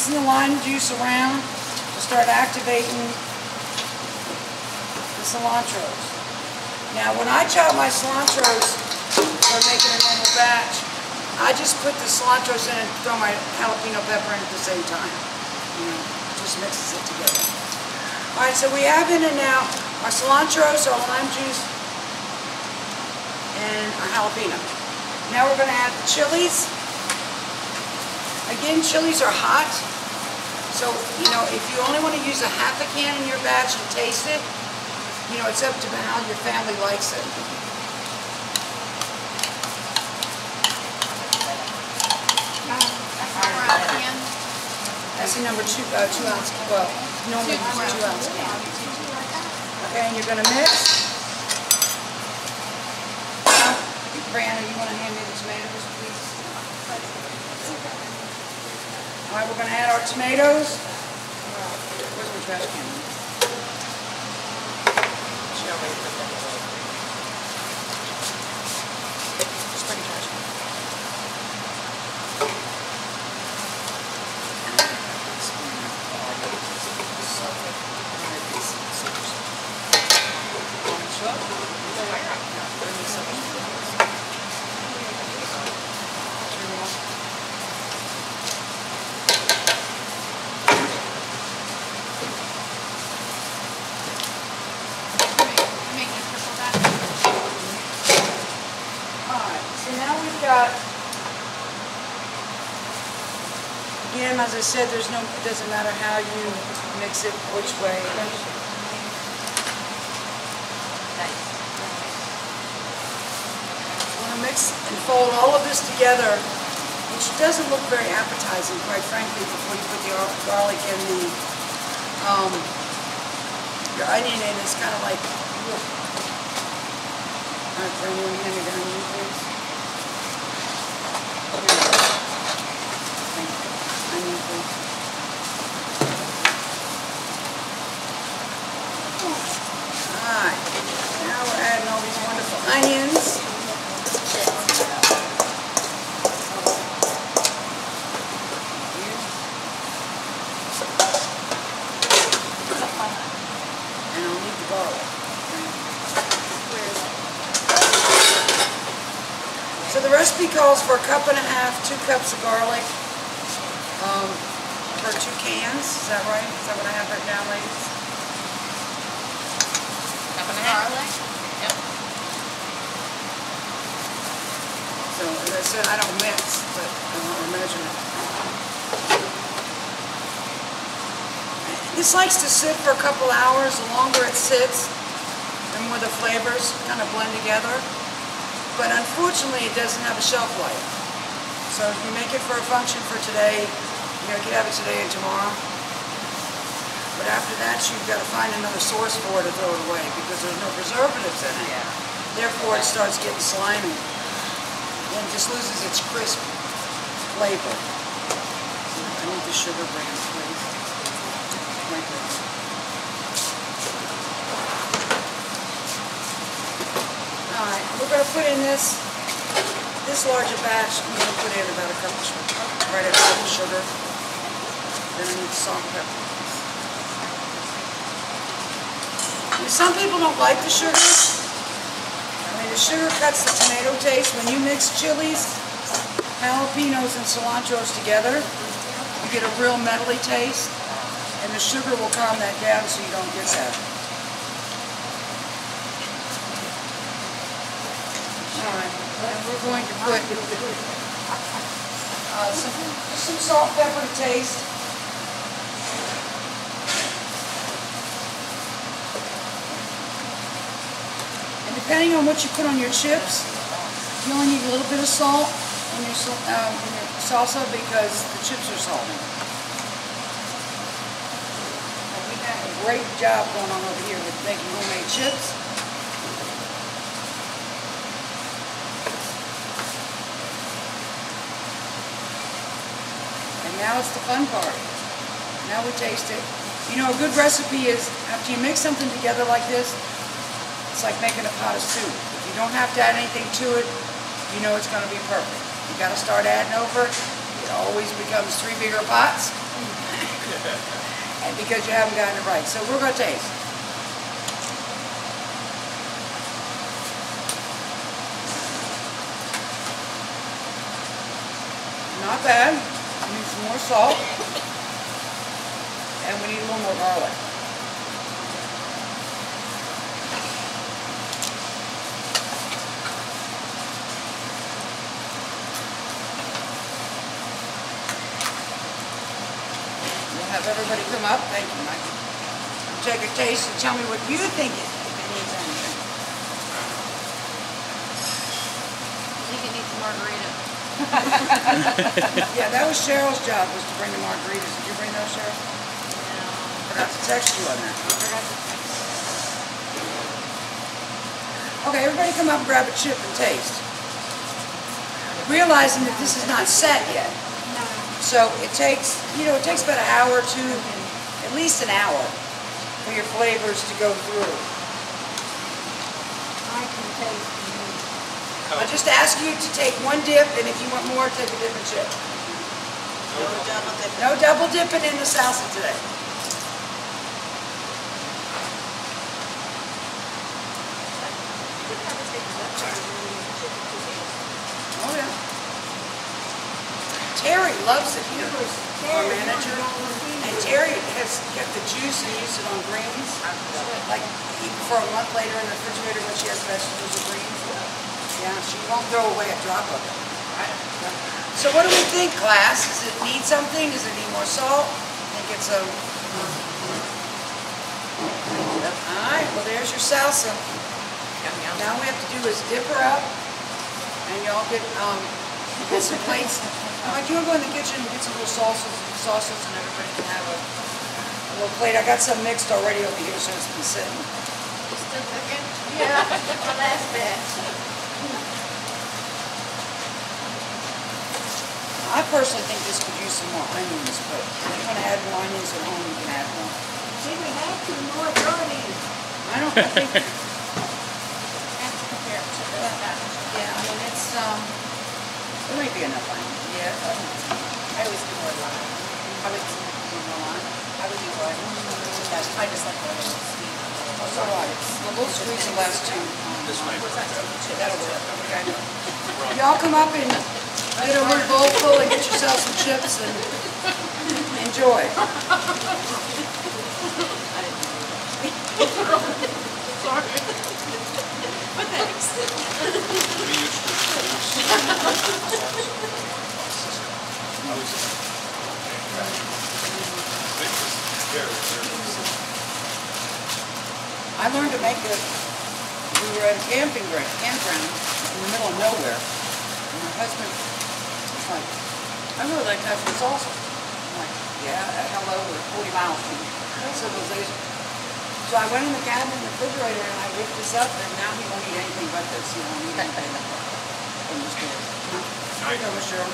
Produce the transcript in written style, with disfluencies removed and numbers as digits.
Mixing the lime juice around to start activating the cilantros. Now when I chop my cilantros for making a normal batch, I just put the cilantros in and throw my jalapeno pepper in at the same time. You know, just mixes it together. Alright, so we have in it now our cilantros, our lime juice, and our jalapeno. Now we're going to add the chilies. Again, chilies are hot, so you know if you only want to use a half a can in your batch and taste it, you know it's up to how your family likes it. That's the number 2 ounce. Well, normally use a 2 ounce can. Okay, and you're going to mix. Brianna, you want to hand me the tomatoes, please? Alright, we're going to add our tomatoes. Where's my trash can? Just bring a trash can. Again, as I said, it doesn't matter how you mix it, which way. You want to mix and fold all of this together, which doesn't look very appetizing, quite frankly, before you put the garlic and your onion in. It's kind of like, all right, Brandon, you hand me the onion, please. Alright, now we're adding all these wonderful onions. And I'll need the garlic. So the recipe calls for 1.5 cups, 2 cups of garlic. For 2 cans, is that right? Is that what I have written down, ladies? 1.5 cups garlic? Yep. So, as I said, I don't mix, but I want to measure it. This likes to sit for a couple hours. The longer it sits, the more the flavors kind of blend together. But unfortunately, it doesn't have a shelf life. So if you make it for a function for today, you know, you can have it today and tomorrow. But after that, you've got to find another source for it to throw it away because there's no preservatives in it. Yeah. Therefore, it starts getting slimy. And it just loses its crisp flavor. I need the sugar brands, please. Right there. Alright, we're going to put in this larger batch. I'm going to put in about a cup of sugar. Right, a cup of sugar. Then I need salt and pepper. Now, some people don't like the sugar. I mean, the sugar cuts the tomato taste. When you mix chilies, jalapenos, and cilantros together, you get a real metally taste. And the sugar will calm that down so you don't get that. Alright, we're going to put some salt and pepper to taste. And depending on what you put on your chips, you only need a little bit of salt in your salsa because the chips are salty. And we have a great job going on over here with making homemade chips. Now it's the fun part. Now we taste it. You know, a good recipe is, after you mix something together like this, it's like making a pot of soup. If you don't have to add anything to it, you know it's going to be perfect. You got to start adding over. It always becomes 3 bigger pots. And because you haven't gotten it right. So we're going to taste. Not bad. We need some more salt. And we need a little more garlic. We'll have everybody come up. Thank you, Mike. Take a taste and tell me what you think if it needs anything. I think it needs a margarita. Yeah, that was Cheryl's job, was to bring the margaritas. Did you bring those, Cheryl? No. Forgot to text you on that. Okay, everybody come up and grab a chip and taste. Realizing that this is not set yet. So it takes, it takes about an hour or two, at least an hour, for your flavors to go through. I can taste it. I'll just ask you to take one dip, and if you want more, take a different chip. No double dipping in the salsa today. Oh yeah. Terry loves it here, our manager. And Terry has kept the juice and used it on greens. Like even for a month later in the refrigerator when she has vegetables or greens. Yeah, she won't throw away a drop of it. So what do we think, class? Does it need something? Does it need more salt? I think it's a... Alright, well there's your salsa. Now we have to do is dip her up. And y'all get some plates. Mike, you want to go in the kitchen and get some little sauces and everybody can have a little plate. I got some mixed already over here, so it's been sitting. Still cooking? Yeah, the last batch. I personally think this could use some more onions, but if you want to add more onions at home, you can add more. See, we had two more onions. I don't think... And to compare it to this batch. Yeah, I mean, it's, there might be enough onion. Yeah, I always do more lime. I would do more lime. I would do lime. I just like the little sweet. Oh, so all right. Well, we'll squeeze the last two. This way. That'll work. Okay. Y'all come up and get a little bowl full and get yourself some chips and enjoy. Sorry. But thanks. I learned to make it. We were at a campground in the middle of nowhere. And my husband was like, I really like to have some salsa. I'm like, yeah, hello, we're 40 miles from civilization. So I went in the cabinet in the refrigerator and I whipped this up, and now he won't eat anything but this. He won't eat anything from the store. Here you go, Miss Cheryl.